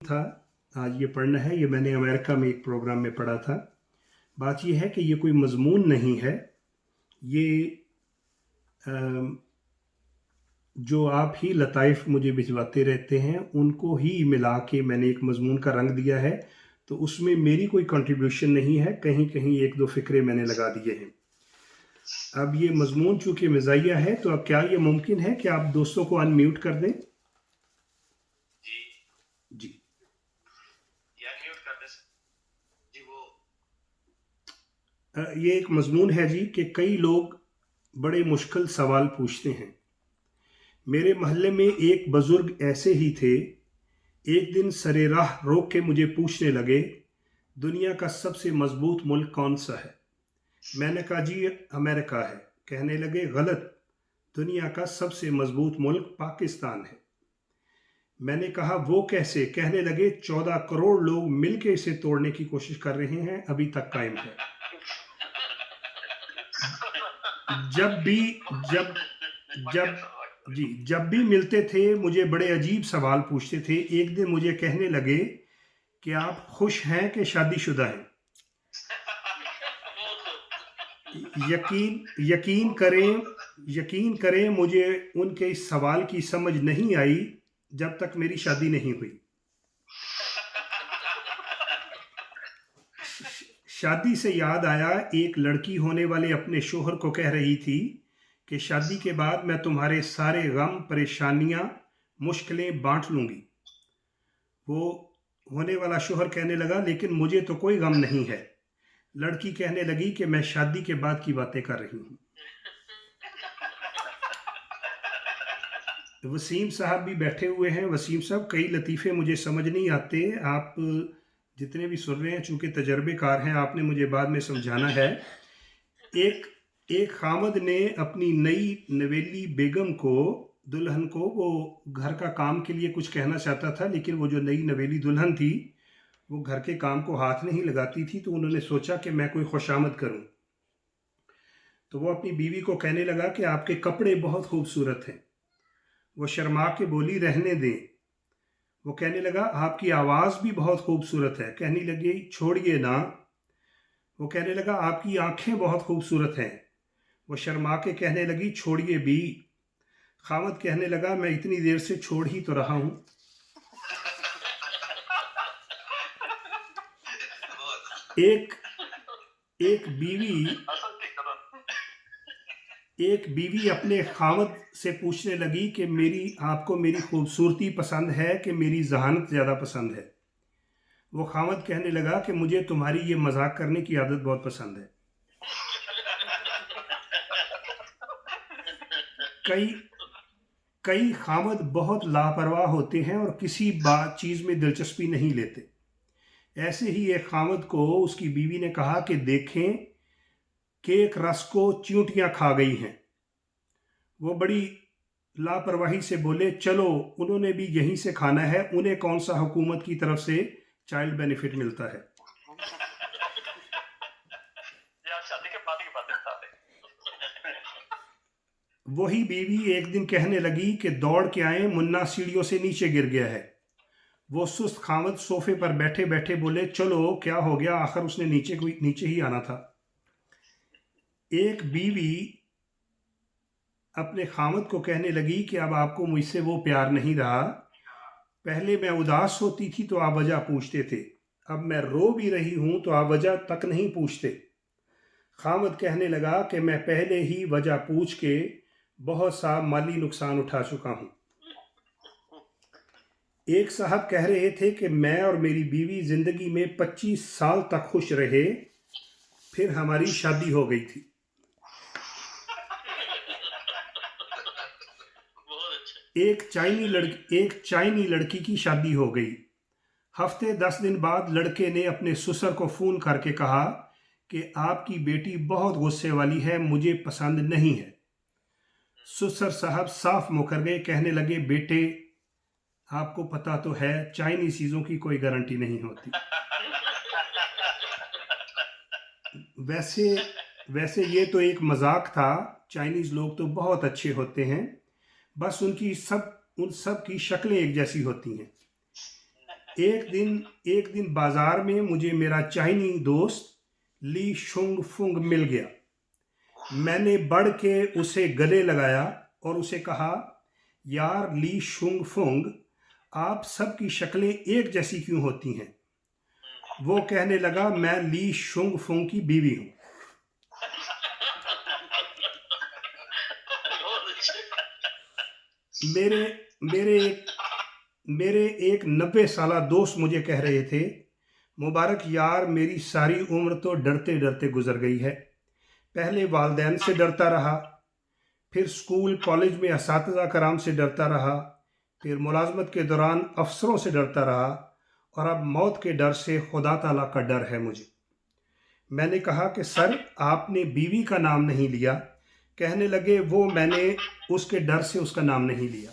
था, आज ये पढ़ना है। ये मैंने अमेरिका में एक प्रोग्राम में पढ़ा था। बात ये है कि ये कोई मज़मून नहीं है। ये जो आप ही लताइफ़ मुझे भिजवाते रहते हैं, उनको ही मिला के मैंने एक मज़मून का रंग दिया है। तो उसमें मेरी कोई कंट्रीब्यूशन नहीं है, कहीं-कहीं 1-2 फ़िक्रे मैंने लगा दिए हैं। अब ये मज़मून चूँकि मज़ाहिया है, तो अब क्या ये मुमकिन है कि आप दोस्तों को अनम्यूट कर दें? जी, जी। ये अनम्यूट कर दे जी वो ये एक मज़मून है जी कि कई लोग बड़े मुश्किल सवाल पूछते हैं। मेरे मोहल्ले में एक बुज़ुर्ग ऐसे ही थे। एक दिन सरे राह रोक के मुझे पूछने लगे, दुनिया का सबसे मज़बूत मुल्क कौन-सा है? मैंने कहा जी अमेरिका है। कहने लगे गलत, दुनिया का सबसे मज़बूत मुल्क पाकिस्तान है। मैंने कहा वो कैसे? कहने लगे 14 करोड़ लोग मिलके इसे तोड़ने की कोशिश कर रहे हैं, अभी तक कायम है। जब भी जब बढ़िया जब सवाल जी, जब भी मिलते थे मुझे बड़े अजीब सवाल पूछते थे। एक दिन मुझे कहने लगे कि आप खुश हैं कि शादीशुदा हैं? यकीन यकीन करें यकीन करें मुझे उनके इस सवाल की समझ नहीं आई जब तक मेरी शादी नहीं हुई। शादी से याद आया, एक लड़की होने वाले अपने शोहर को कह रही थी कि शादी के बाद मैं तुम्हारे सारे गम, परेशानियां, मुश्किलें बांट लूंगी। वो होने वाला शोहर कहने लगा लेकिन मुझे तो कोई गम नहीं है। लड़की कहने लगी कि मैं शादी के बाद की बातें कर रही हूँ। वसीम साहब भी बैठे हुए हैं। वसीम साहब, कई लतीफ़े मुझे समझ नहीं आते। आप जितने भी सुन रहे हैं, चूँकि तजर्बेकार हैं, आपने मुझे बाद में समझाना है। एक एक खामद ने अपनी नई नवेली बेगम को, दुल्हन को, वो घर का काम के लिए कुछ कहना चाहता था, लेकिन वो जो नई नवेली दुल्हन थी, वो घर के काम को हाथ नहीं लगाती थी। तो उन्होंने सोचा कि मैं कोई खुशामद करूं। तो वो अपनी बीवी को कहने लगा कि आपके कपड़े बहुत खूबसूरत हैं। वो शर्मा के बोली रहने दें। वो कहने लगा आपकी आवाज़ भी बहुत खूबसूरत है। कहने लगी छोड़िए ना। वो कहने लगा आपकी आंखें बहुत खूबसूरत हैं। वो शर्मा के कहने लगी छोड़िए भी। खामद कहने लगा मैं इतनी देर से छोड़ ही तो रहा हूँ। एक एक बीवी एक बीवी अपने खामद से पूछने लगी कि आपको मेरी खूबसूरती पसंद है कि मेरी जहानत ज़्यादा पसंद है? वो खामद कहने लगा कि मुझे तुम्हारी ये मजाक करने की आदत बहुत पसंद है। कई कई खामद बहुत लापरवाह होते हैं और किसी बात चीज़ में दिलचस्पी नहीं लेते। ऐसे ही एक खामद को उसकी बीवी ने कहा कि देखें केक रस को चींटियां खा गई हैं। वो बड़ी लापरवाही से बोले चलो उन्होंने भी यहीं से खाना है, उन्हें कौन सा हुकूमत की तरफ से चाइल्ड बेनिफिट मिलता है। यार शादी के बाद की बातें बता दे। वही बीवी एक दिन कहने लगी कि दौड़ के आए, मुन्ना सीढ़ियों से नीचे गिर गया है। वो सुस्त खामद सोफे पर बैठे बैठे बोले चलो क्या हो गया, आखिर उसने नीचे ही आना था। एक बीवी अपने खामद को कहने लगी कि अब आपको मुझसे वो प्यार नहीं रहा। पहले मैं उदास होती थी तो आप वजह पूछते थे, अब मैं रो भी रही हूं तो आप वजह तक नहीं पूछते। खामद कहने लगा कि मैं पहले ही वजह पूछ के बहुत सा माली नुकसान उठा चुका हूं। एक साहब कह रहे थे कि मैं और मेरी बीवी जिंदगी में 25 साल तक खुश रहे, फिर हमारी शादी हो गई थी। एक चाइनी लड़की की शादी हो गई। हफ्ते 10 दिन बाद लड़के ने अपने ससुर को फ़ोन करके कहा कि आपकी बेटी बहुत गुस्से वाली है, मुझे पसंद नहीं है। ससुर साहब साफ मुकर गए, कहने लगे बेटे आपको पता तो है चाइनीज चीज़ों की कोई गारंटी नहीं होती। वैसे वैसे ये तो एक मजाक था। चाइनीज़ लोग तो बहुत अच्छे होते हैं, बस उन सब की शक्लें एक जैसी होती हैं। एक दिन बाजार में मुझे मेरा चाइनी दोस्त ली शुंग फुंग मिल गया। मैंने बढ़ के उसे गले लगाया और उसे कहा, यार ली शुंग फुंग, आप सबकी शक्लें एक जैसी क्यों होती हैं? वो कहने लगा, मैं ली शुंग फुंग की बीवी हूँ। मेरे मेरे एक मेरे एक 90 साला दोस्त मुझे कह रहे थे, मुबारक यार, मेरी सारी उम्र तो डरते डरते गुजर गई है। पहले वालदैन से डरता रहा, फिर स्कूल कॉलेज में असातिज़ा कराम से डरता रहा, फिर मुलाजमत के दौरान अफसरों से डरता रहा, और अब मौत के डर से खुदा ताला का डर है मुझे। मैंने कहा कि सर, आपने बीवी का नाम नहीं लिया। कहने लगे, वो मैंने उसके डर से उसका नाम नहीं लिया।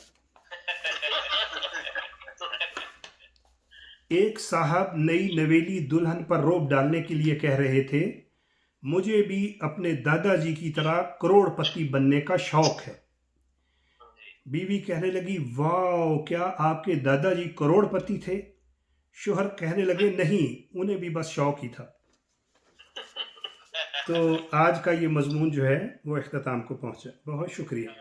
एक साहब नई नवेली दुल्हन पर रोब डालने के लिए कह रहे थे, मुझे भी अपने दादाजी की तरह करोड़पति बनने का शौक है। बीवी कहने लगी, वाह, क्या आपके दादाजी करोड़पति थे? शोहर कहने लगे, नहीं, उन्हें भी बस शौक ही था। तो आज का ये मजमून जो है वो इख्तिताम को पहुंचा। बहुत शुक्रिया।